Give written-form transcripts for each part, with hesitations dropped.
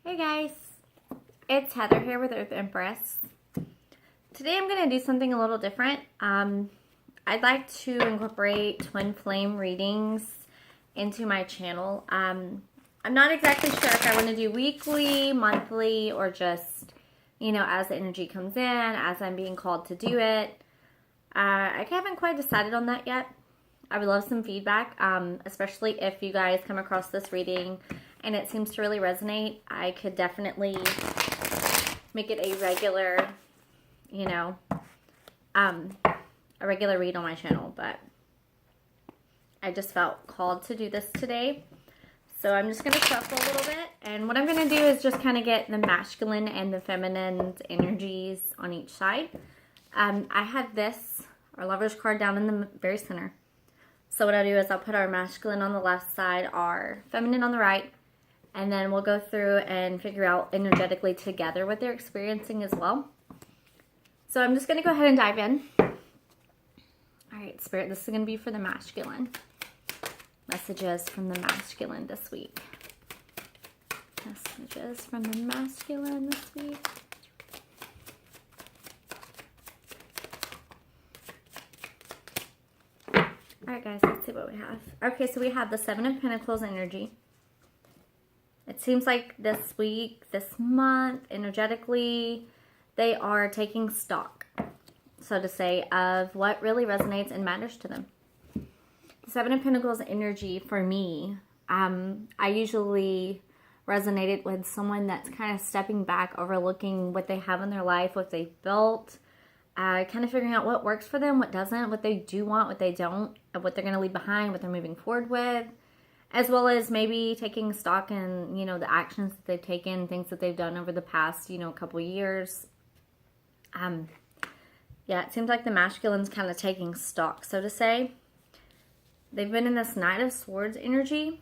Hey guys, it's Heather here with Earth Empress. Today I'm going to do something a little different. I'd like to incorporate twin flame readings into my channel. I'm not exactly sure if I want to do weekly, monthly, or just, as the energy comes in, as I'm being called to do it. I haven't quite decided on that yet. I would love some feedback, especially if you guys come across this reading and it seems to really resonate. I could definitely make it a regular, a regular read on my channel, but I just felt called to do this today. So I'm just going to shuffle a little bit, and what I'm going to do is just kind of get the masculine and the feminine energies on each side. I have this, our Lover's card, down in the very center. So what I'll do is I'll put our masculine on the left side, our feminine on the right, and then we'll go through and figure out energetically together what they're experiencing as well. So I'm just going to go ahead and dive in. All right, Spirit, this is going to be for the masculine. Messages from the masculine this week. Messages from the masculine this week. Alright guys, let's see what we have. Okay, so we have the Seven of Pentacles energy. It seems like this week, this month, energetically, they are taking stock, so to say, of what really resonates and matters to them. The Seven of Pentacles energy for me, I usually resonated with someone that's kind of stepping back, overlooking what they have in their life, what they've built, kind of figuring out what works for them, what doesn't, what they do want, what they don't, and what they're going to leave behind, what they're moving forward with, as well as maybe taking stock in, the actions that they've taken, things that they've done over the past, couple years. Yeah, it seems like the masculine's kind of taking stock, so to say. They've been in this Knight of Swords energy,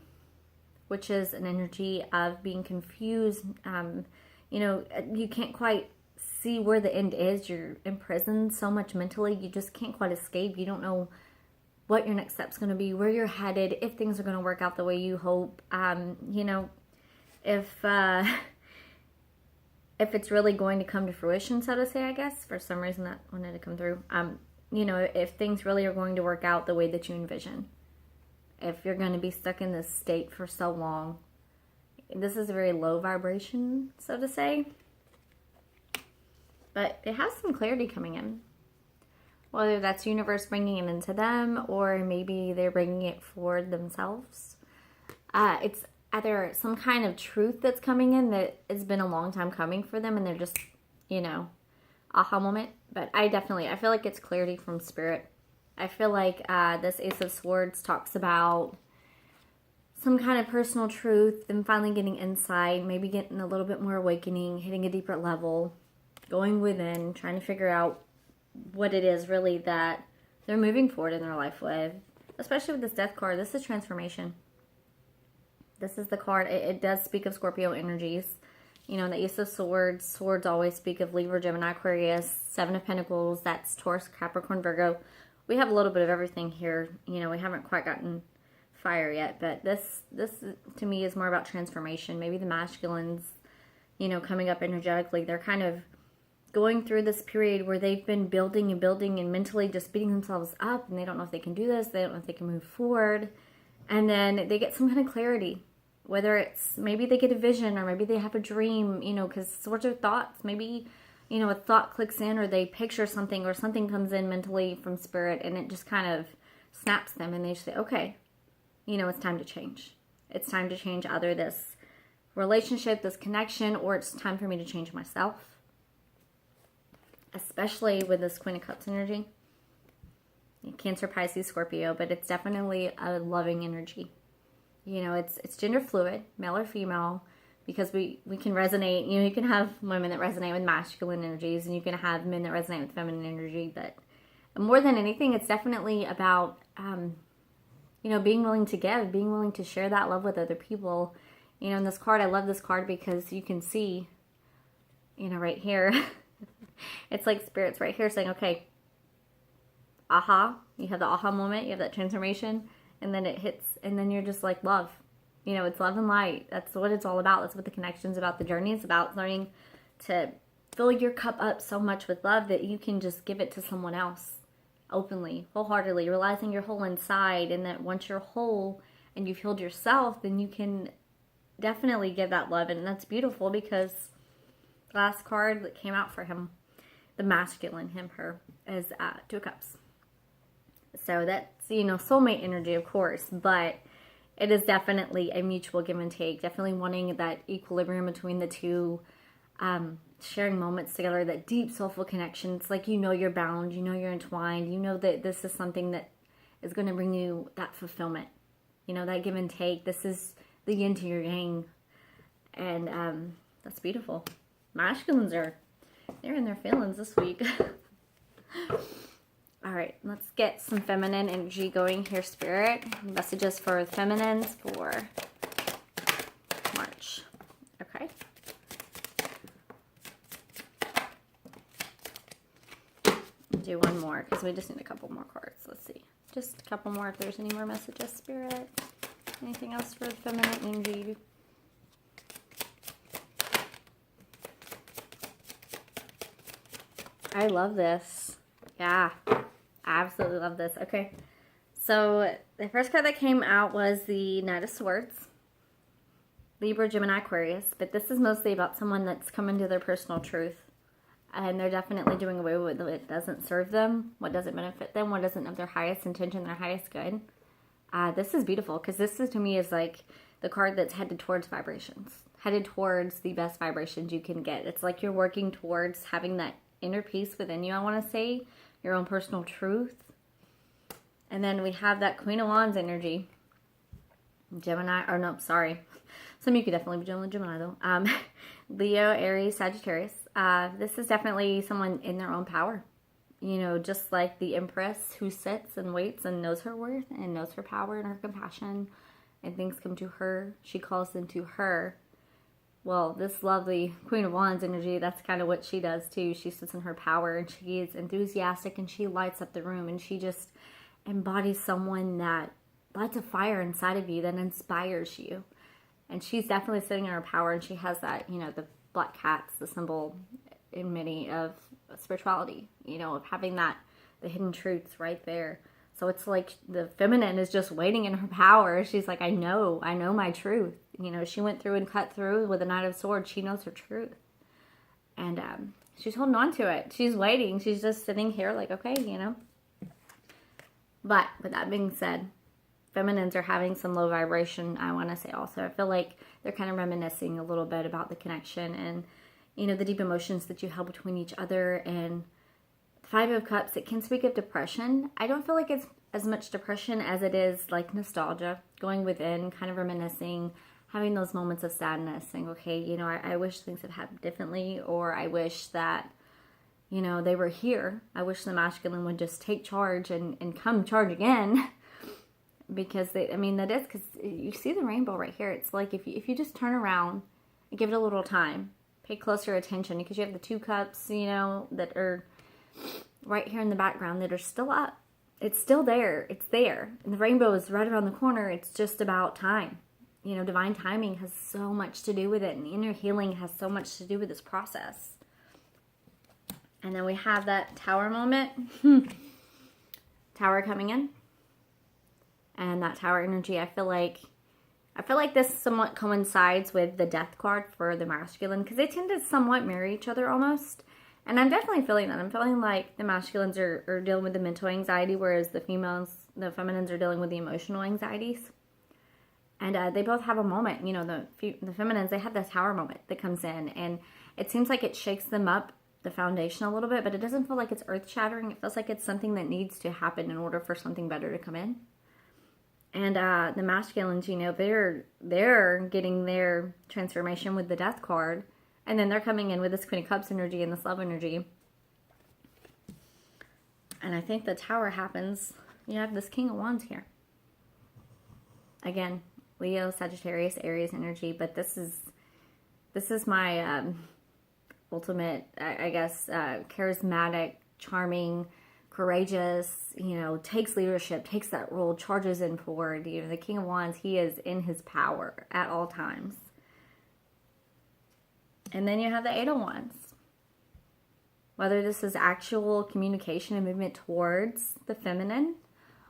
which is an energy of being confused. You can't quite see where the end is. You're imprisoned so much mentally. You just can't quite escape. You don't know what your next step's going to be, where you're headed, if things are going to work out the way you hope. If it's really going to come to fruition, so to say, I guess. For some reason that wanted to come through. If things really are going to work out the way that you envision. If you're going to be stuck in this state for so long. This is a very low vibration, so to say. But it has some clarity coming in. Whether that's universe bringing it into them, or maybe they're bringing it for themselves. It's either some kind of truth that's coming in that has been a long time coming for them, and they're just, aha moment. But I feel like it's clarity from Spirit. I feel like this Ace of Swords talks about some kind of personal truth, them finally getting insight, maybe getting a little bit more awakening, hitting a deeper level, going within, trying to figure out what it is really that they're moving forward in their life with. Especially with this Death card, this is transformation. This is the card, it does speak of Scorpio energies. The Ace of Swords, swords always speak of Libra, Gemini, Aquarius. Seven of Pentacles, that's Taurus, Capricorn, Virgo. We have a little bit of everything here. We haven't quite gotten fire yet, but this to me is more about transformation. Maybe the masculines, coming up energetically, they're kind of going through this period where they've been building and mentally just beating themselves up, and they don't know if they can do this, they don't know if they can move forward, and then they get some kind of clarity, whether it's maybe they get a vision, or maybe they have a dream, because swords are thoughts. Maybe, a thought clicks in, or they picture something, or something comes in mentally from Spirit, and it just kind of snaps them, and they say, okay, it's time to change. It's time to change either this relationship, this connection, or it's time for me to change myself. Especially with this Queen of Cups energy. Cancer, Pisces, Scorpio, but it's definitely a loving energy. It's gender fluid, male or female, because we can resonate. You can have women that resonate with masculine energies, and you can have men that resonate with feminine energy. But more than anything, it's definitely about, being willing to give, being willing to share that love with other people. In this card, I love this card because you can see, right here, it's like Spirit's right here saying, okay, aha, you have the aha moment, you have that transformation, and then it hits, and then you're just like, love. You know, it's love and light. That's what it's all about. That's what the connection's about. The journey is about learning to fill your cup up so much with love that you can just give it to someone else openly, wholeheartedly, realizing you're whole inside, and that once you're whole and you've healed yourself, then you can definitely give that love. And that's beautiful because the last card that came out for him, the masculine, him, her, is Two of Cups. So that's, you know, soulmate energy, of course, but it is definitely a mutual give and take, definitely wanting that equilibrium between the two, sharing moments together, that deep soulful connection. It's like, you know, you're bound, you know, you're entwined, you know that this is something that is going to bring you that fulfillment, you know, that give and take. This is the yin to your yang, and that's beautiful. Masculines they're in their feelings this week. All right, let's get some feminine energy going here, Spirit. Messages for feminines for March. Okay. Do one more because we just need a couple more cards. Let's see. Just a couple more if there's any more messages, Spirit. Anything else for feminine energy? I love this. Yeah. I absolutely love this. Okay, so the first card that came out was the Knight of Swords. Libra, Gemini, Aquarius. But this is mostly about someone that's coming to their personal truth. And they're definitely doing away with what doesn't serve them, what doesn't benefit them, what doesn't have their highest intention, their highest good. This is beautiful because this is, to me, is like the card that's headed towards vibrations. Headed towards the best vibrations you can get. It's like you're working towards having that inner peace within you, I want to say. Your own personal truth. And then we have that Queen of Wands energy. Gemini, or no, sorry. Some of you could definitely be dealing with Gemini though. Leo, Aries, Sagittarius. This is definitely someone in their own power. You know, just like the Empress who sits and waits and knows her worth and knows her power and her compassion. And things come to her. She calls them to her. Well, this lovely Queen of Wands energy, that's kind of what she does too. She sits in her power and she is enthusiastic and she lights up the room and she just embodies someone that lights a fire inside of you that inspires you. And she's definitely sitting in her power, and she has that, you know, the black cat's the symbol in many of spirituality, you know, of having that, the hidden truths right there. So it's like the feminine is just waiting in her power. She's like, I know my truth. You know, she went through and cut through with the Knight of Swords. She knows her truth. And she's holding on to it. She's waiting. She's just sitting here like, okay, you know. But with that being said, feminines are having some low vibration, I want to say also. I feel like they're kind of reminiscing a little bit about the connection and, you know, the deep emotions that you have between each other. And Five of Cups, it can speak of depression. I don't feel like it's as much depression as it is like nostalgia, going within, kind of reminiscing, having those moments of sadness, saying, okay, you know, I wish things had happened differently, or I wish that, you know, they were here. I wish the masculine would just take charge and come charge again. Because they, I mean, that is, because you see the rainbow right here. It's like if you just turn around and give it a little time, pay closer attention, because you have the Two Cups, you know, that are right here in the background that are still up. It's still there. It's there. And the rainbow is right around the corner. It's just about time. You know, divine timing has so much to do with it. And inner healing has so much to do with this process. And then we have that Tower moment. Tower coming in. And that Tower energy, I feel like this somewhat coincides with the Death card for the masculine, because they tend to somewhat mirror each other almost. And I'm definitely feeling that. I'm feeling like the masculines are dealing with the mental anxiety, whereas the feminines are dealing with the emotional anxieties. And they both have a moment. You know, the feminines, they have this Tower moment that comes in, and it seems like it shakes them up, the foundation, a little bit, but it doesn't feel like it's earth-shattering. It feels like it's something that needs to happen in order for something better to come in. And the masculines, you know, they're getting their transformation with the Death card. And then they're coming in with this Queen of Cups energy and this love energy. And I think the Tower happens. You have this King of Wands here. Again, Leo, Sagittarius, Aries energy. But this is my ultimate, I guess, charismatic, charming, courageous, takes leadership, takes that role, charges in forward. The King of Wands, he is in his power at all times. And then you have the Eight of Wands. Whether this is actual communication and movement towards the feminine,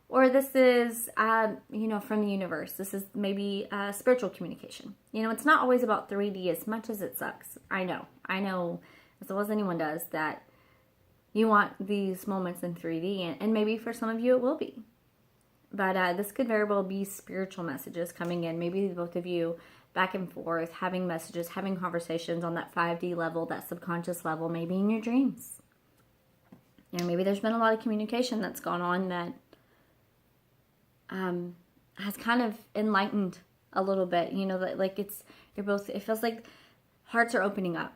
or this is, from the universe. This is maybe spiritual communication. It's not always about 3D as much as it sucks. I know, as well as anyone does, that you want these moments in 3D, and maybe for some of you it will be. But this could very well be spiritual messages coming in. Maybe both of you back and forth, having messages, having conversations on that 5D level, that subconscious level, maybe in your dreams. Maybe there's been a lot of communication that's gone on that has kind of enlightened a little bit. It feels like hearts are opening up.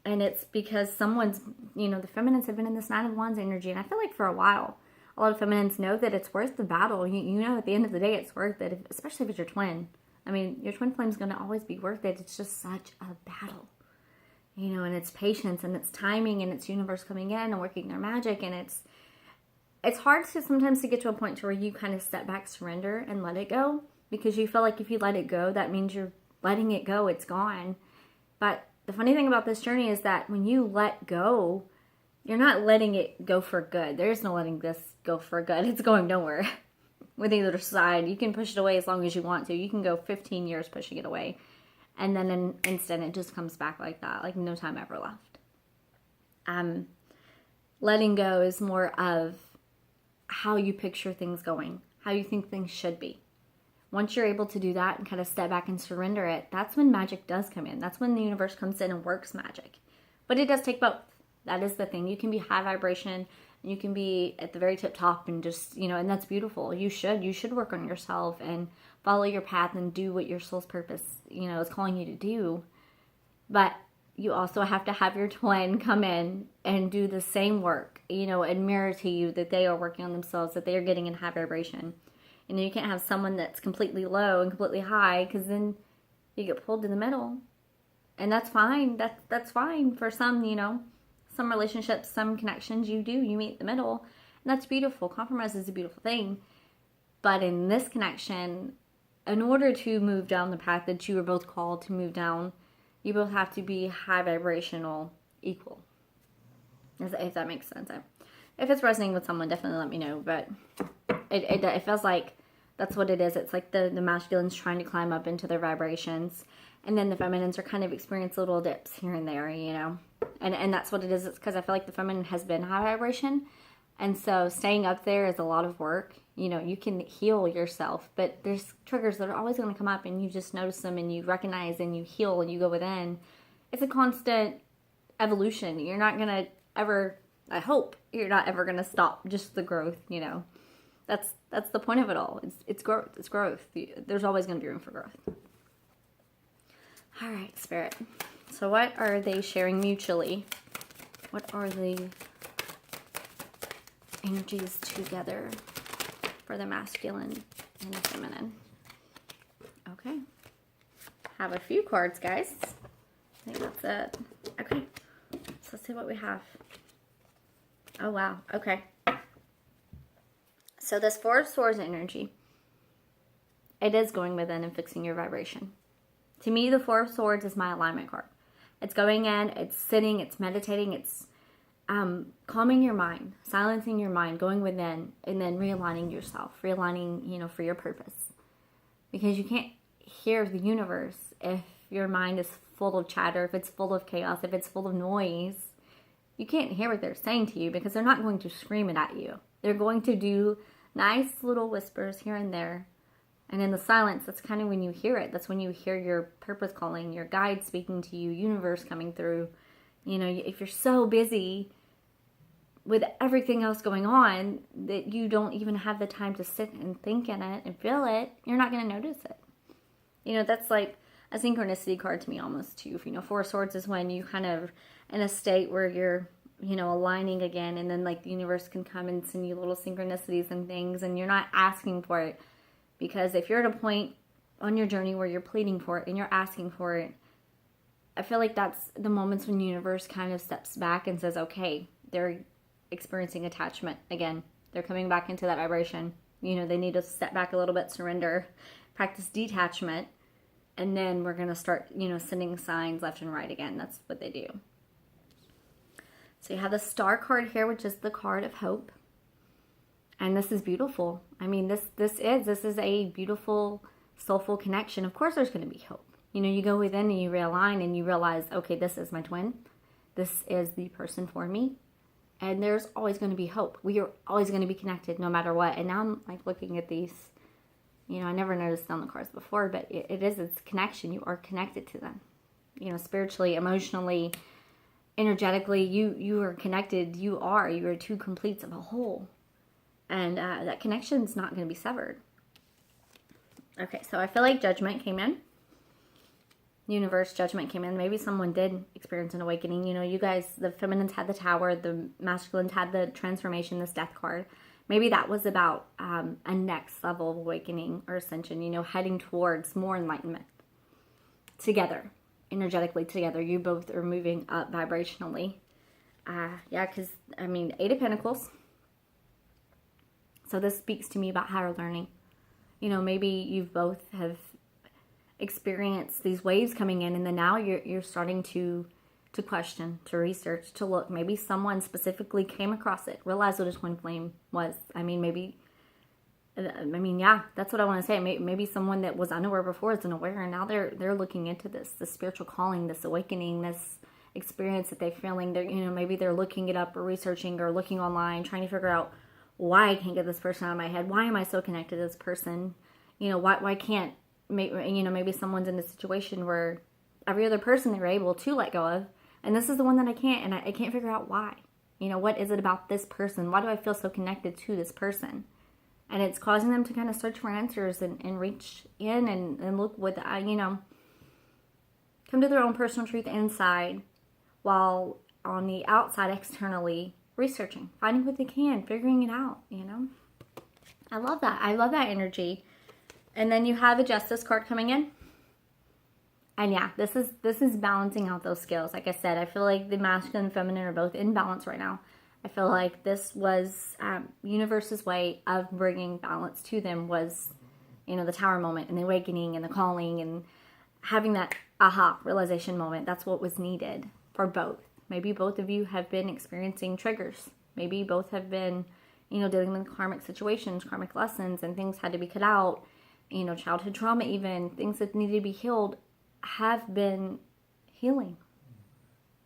And it's because someone's, the feminines have been in this Nine of Wands energy. And I feel like for a while, a lot of feminines know that it's worth the battle. At the end of the day, it's worth it, especially if it's your twin. Your twin flame is going to always be worth it. It's just such a battle, and it's patience and it's timing and it's universe coming in and working their magic. And it's hard to sometimes to get to a point to where you kind of step back, surrender, and let it go, because you feel like if you let it go, that means you're letting it go. It's gone. But the funny thing about this journey is that when you let go, you're not letting it go for good. There's no letting this go for good. It's going nowhere with either side. You can push it away as long as you want to. You can go 15 years pushing it away. And then in an instant, it just comes back like that, like no time ever left. Letting go is more of how you picture things going, how you think things should be. Once you're able to do that and kind of step back and surrender it, that's when magic does come in. That's when the universe comes in and works magic. But it does take both. That is the thing. You can be high vibration, and you can be at the very tip top and just, and that's beautiful. You should work on yourself and follow your path and do what your soul's purpose, is calling you to do. But you also have to have your twin come in and do the same work, and mirror to you that they are working on themselves, that they are getting in high vibration. You can't have someone that's completely low and completely high, because then you get pulled in the middle. And that's fine. That's fine for some, some relationships, some connections you meet the middle. And that's beautiful. Compromise is a beautiful thing. But in this connection, in order to move down the path that you are both called to move down, you both have to be high vibrational equal. If that makes sense. If it's resonating with someone, definitely let me know. But it feels like that's what it is. It's like the masculines trying to climb up into their vibrations, and then the feminines are kind of experiencing little dips here and there, And that's what it is. It's because I feel like the feminine has been high vibration, and so staying up there is a lot of work. You can heal yourself, but there's triggers that are always going to come up, and you just notice them, and you recognize, and you heal, and you go within. It's a constant evolution. You're not going to ever, I hope, you're not ever going to stop just the growth, That's the point of it all. It's growth. It's growth. There's always going to be room for growth. All right, Spirit. So what are they sharing mutually? What are the energies together for the masculine and the feminine? Okay. Have a few cards, guys. I think that's it. Okay. So let's see what we have. Oh, wow. Okay. So this Four of Swords energy, it is going within and fixing your vibration. To me, the Four of Swords is my alignment card. It's going in, it's sitting, it's meditating, it's calming your mind, silencing your mind, going within, and then realigning yourself, realigning, for your purpose. Because you can't hear the universe if your mind is full of chatter, if it's full of chaos, if it's full of noise. You can't hear what they're saying to you, because they're not going to scream it at you. They're going to do nice little whispers here and there. And in the silence, that's kind of when you hear it. That's when you hear your purpose calling, your guide speaking to you, universe coming through. If you're so busy with everything else going on that you don't even have the time to sit and think in it and feel it, you're not going to notice it. That's like a synchronicity card to me almost too. Four of Swords is when you kind of in a state where you're, aligning again, and then like the universe can come and send you little synchronicities and things, and you're not asking for it. Because if you're at a point on your journey where you're pleading for it and you're asking for it, I feel like that's the moments when the universe kind of steps back and says, okay, they're experiencing attachment again. They're coming back into that vibration. You know, they need to step back a little bit, surrender, practice detachment, and then we're going to start, you know, sending signs left and right again. That's what they do. So you have the Star card here, which is the card of hope. And this is beautiful. I mean, this is a beautiful, soulful connection. Of course, there's going to be hope. You know, you go within and you realign and you realize, okay, this is my twin. This is the person for me. And there's always going to be hope. We are always going to be connected no matter what. And now I'm like looking at these, you know, I never noticed on the cards before, but it's connection. You are connected to them. You know, spiritually, emotionally, energetically, you are connected. You are two completes of a whole. And that connection's not going to be severed. Okay, so I feel like judgment came in. Universe, judgment came in. Maybe someone did experience an awakening. You know, you guys, the feminines had the Tower, the masculines had the transformation, this Death card. Maybe that was about a next level of awakening or ascension, you know, heading towards more enlightenment. Together, energetically together. You both are moving up vibrationally. Yeah, because, I mean, 8 of Pentacles. So this speaks to me about higher learning. You know, maybe you both have experienced these waves coming in, and then now you're starting to question, to research, to look. Maybe someone specifically came across it, realized what a twin flame was. I mean, yeah, that's what I want to say. Maybe someone that was unaware before is aware, and now they're looking into this spiritual calling, this awakening, this experience that they're feeling. You know, maybe they're looking it up or researching or looking online, trying to figure out why I can't get this person out of my head. Why am I so connected to this person? You know, why can't, you know, maybe someone's in a situation where every other person they were able to let go of, and this is the one that I can't, and I can't figure out why. You know, what is it about this person? Why do I feel so connected to this person? And it's causing them to kind of search for answers and reach in and look with, you know, come to their own personal truth inside, while on the outside, externally, researching, finding what they can, figuring it out, you know. I love that. I love that energy. And then you have the Justice card coming in. And yeah, this is balancing out those scales. Like I said, I feel like the masculine and feminine are both in balance right now. I feel like this was universe's way of bringing balance to them was, you know, the Tower moment and the awakening and the calling and having that aha realization moment. That's what was needed for both. Maybe both of you have been experiencing triggers. Maybe both have been, you know, dealing with karmic situations, karmic lessons, and things had to be cut out. You know, childhood trauma even, things that needed to be healed have been healing.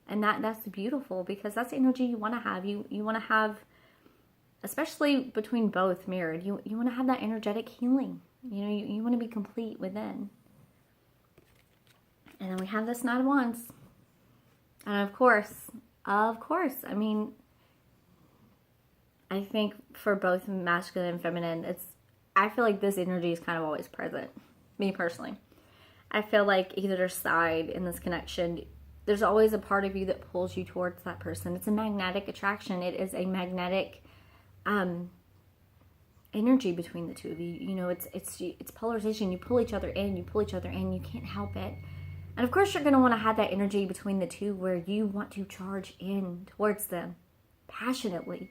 And that's beautiful, because that's the energy you want to have. You want to have, especially between both mirrored, you want to have that energetic healing. You know, you want to be complete within. And then we have this Knight of Wands. And of course, I mean, I think for both masculine and feminine, I feel like this energy is kind of always present. Me personally. I feel like either side in this connection, there's always a part of you that pulls you towards that person. It's a magnetic attraction. It is a magnetic energy between the two of you. You know, it's polarization. You pull each other in. You pull each other in. You can't help it. And of course, you're going to want to have that energy between the two where you want to charge in towards them passionately.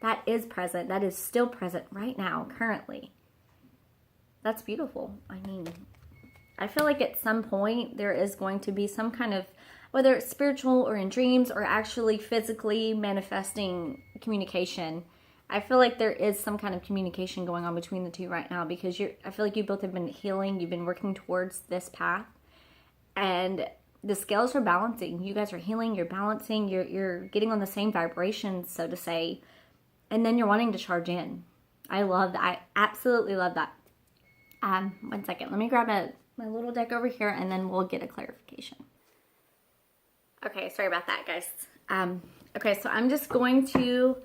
That is present. That is still present right now, currently. That's beautiful. I mean, I feel like at some point there is going to be some kind of, whether it's spiritual or in dreams or actually physically manifesting communication, I feel like there is some kind of communication going on between the two right now, because I feel like you both have been healing. You've been working towards this path. And the scales are balancing. You guys are healing, you're balancing, you're getting on the same vibrations, so to say. And then you're wanting to charge in. I love that. I absolutely love that. 1 second. Let me grab my little deck over here, and then we'll get a clarification. Okay, sorry about that, guys. Okay, so I'm just going to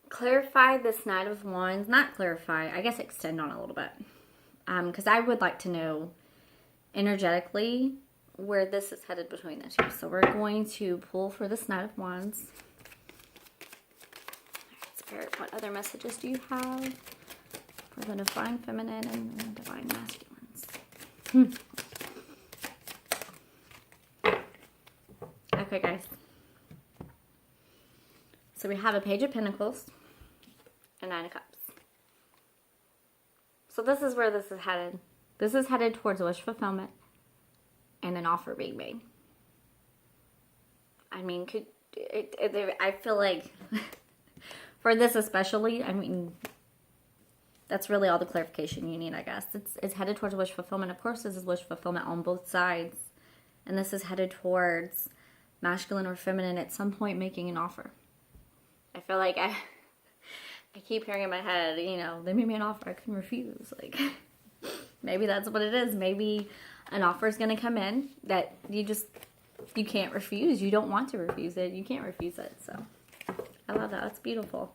clarify this Knight of Wands. Not clarify, I guess extend on it a little bit. Because I would like to know energetically where this is headed between the two. So we're going to pull for this Knight of Wands. Spirit, what other messages do you have for the Divine Feminine and the Divine Masculines? Okay, guys. So we have a Page of Pentacles, a Nine of Cups. So this is where this is headed. This is headed towards wish fulfillment and an offer being made. I mean, I feel like for this especially, I mean, that's really all the clarification you need, I guess. It's headed towards wish fulfillment. Of course, this is wish fulfillment on both sides. And this is headed towards masculine or feminine at some point making an offer. I feel like I keep hearing in my head, you know, they made me an offer I couldn't refuse. Like, maybe that's what it is. Maybe an offer is going to come in that you can't refuse. You don't want to refuse it. You can't refuse it. So I love that. That's beautiful.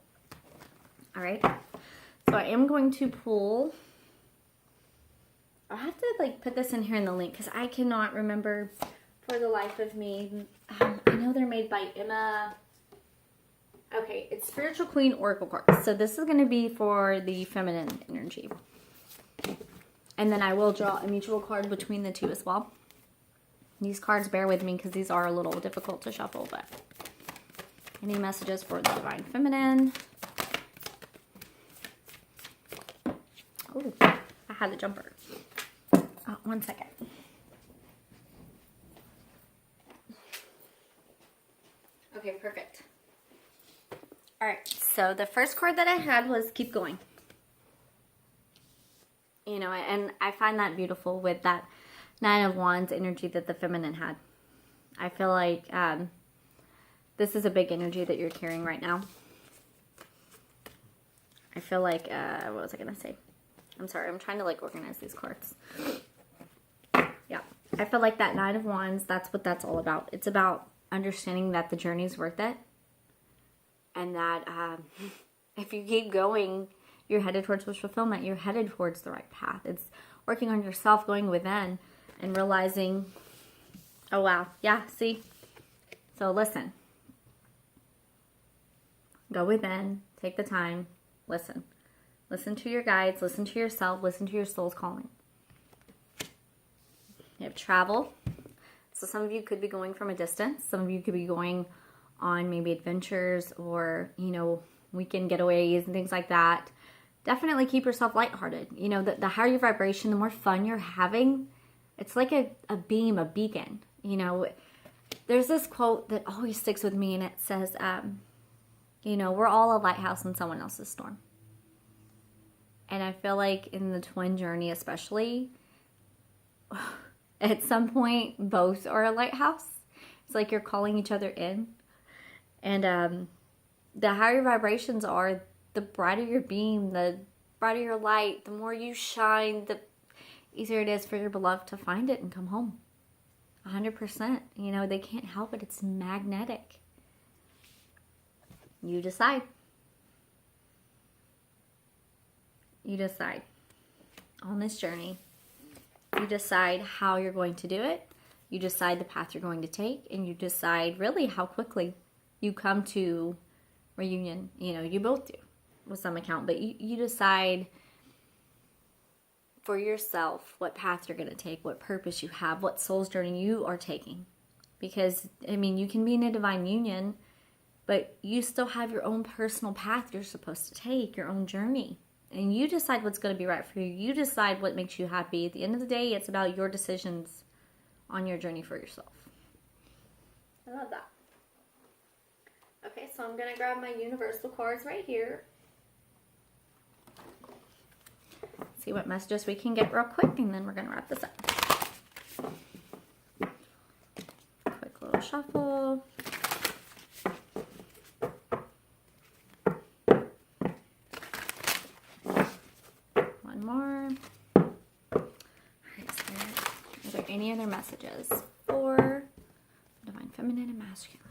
All right. So I am going to pull. I'll have to like put this in here in the link because I cannot remember for the life of me. I know they're made by Emma. Okay, it's Spiritual Queen Oracle cards. So this is going to be for the feminine energy. And then I will draw a mutual card between the two as well. These cards, bear with me because these are a little difficult to shuffle, but any messages for the Divine Feminine? Oh, I had the jumper. Oh, 1 second. Okay, perfect. All right, so the first card that I had was Keep Going. You know, and I find that beautiful with that Nine of Wands energy that the feminine had. I feel like this is a big energy that you're carrying right now. I feel like, what was I going to say? I'm sorry, I'm trying to like organize these cards. Yeah, I feel like that Nine of Wands, that's what that's all about. It's about understanding that the journey's worth it. And that if you keep going, you're headed towards wish fulfillment. You're headed towards the right path. It's working on yourself, going within, and realizing, oh wow, yeah, see? So listen. Go within, take the time, listen. Listen to your guides, listen to yourself, listen to your soul's calling. You have travel. So some of you could be going from a distance. Some of you could be going on maybe adventures or, you know, weekend getaways and things like that. Definitely keep yourself lighthearted. You know, the higher your vibration, the more fun you're having. It's like a beam, a beacon. You know, there's this quote that always sticks with me, and it says, you know, we're all a lighthouse in someone else's storm. And I feel like in the twin journey especially, at some point, both are a lighthouse. It's like you're calling each other in. And the higher your vibrations are, the brighter your beam, the brighter your light, the more you shine, the easier it is for your beloved to find it and come home. 100%. You know, they can't help it. It's magnetic. You decide. You decide on this journey. You decide how you're going to do it. You decide the path you're going to take. And you decide really how quickly you come to reunion. You know, you both do with some account. But you decide for yourself what path you're going to take, what purpose you have, what soul's journey you are taking. Because, I mean, you can be in a divine union, but you still have your own personal path you're supposed to take, your own journey. And you decide what's going to be right for you. You decide what makes you happy. At the end of the day, it's about your decisions on your journey for yourself. I love that. Okay, so I'm going to grab my universal cards right here. See what messages we can get real quick, and then we're going to wrap this up. Quick little shuffle. One more. All right, Spirit. Are there any other messages for Divine Feminine and Masculine?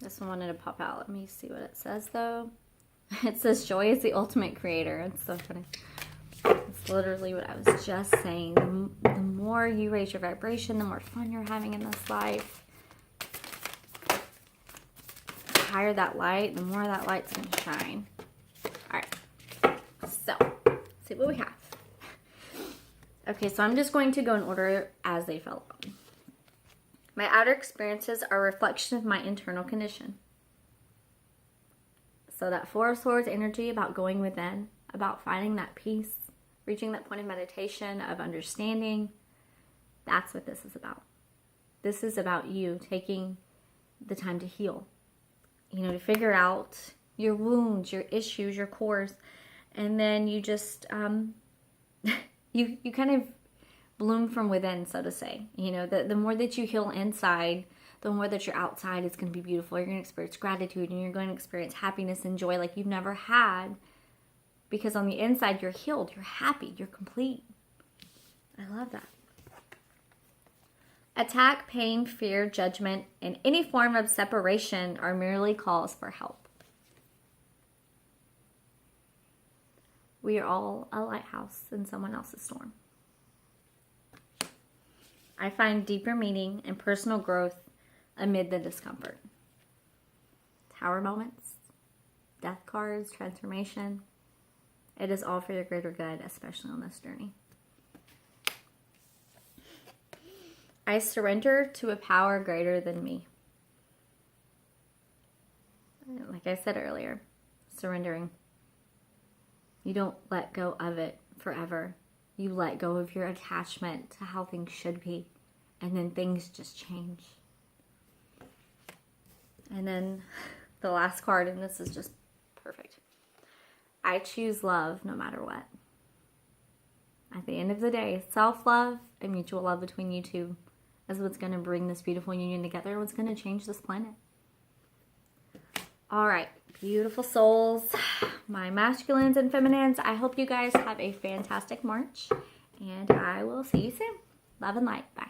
This one wanted to pop out. Let me see what it says, though. It says, joy is the ultimate creator. It's so funny. It's literally what I was just saying. The more you raise your vibration, the more fun you're having in this life. The higher that light, the more that light's going to shine. All right. So, see what we have. Okay, so I'm just going to go in order as they fell out. My outer experiences are a reflection of my internal condition. So that Four of Swords energy about going within, about finding that peace, reaching that point of meditation, of understanding, that's what this is about. This is about you taking the time to heal, to figure out your wounds, your issues, your cores, and then you just, you kind of bloom from within, so to say. The more that you heal inside, the more that your outside is going to be beautiful. You're going to experience gratitude, and you're going to experience happiness and joy like you've never had, because on the inside you're healed, you're happy, you're complete. I love that. Attack, pain, fear, judgment, and any form of separation are merely calls for help. We are all a lighthouse in someone else's storm. I find deeper meaning and personal growth amid the discomfort. Tower moments, death cards, transformation. It is all for your greater good, especially on this journey. I surrender to a power greater than me. Like I said earlier, surrendering. You don't let go of it forever. You let go of your attachment to how things should be, and then things just change. And then the last card, and this is just perfect. I choose love no matter what. At the end of the day, self-love and mutual love between you two is what's going to bring this beautiful union together and what's going to change this planet. All right, beautiful souls, my masculines and feminines, I hope you guys have a fantastic March, and I will see you soon. Love and light. Bye.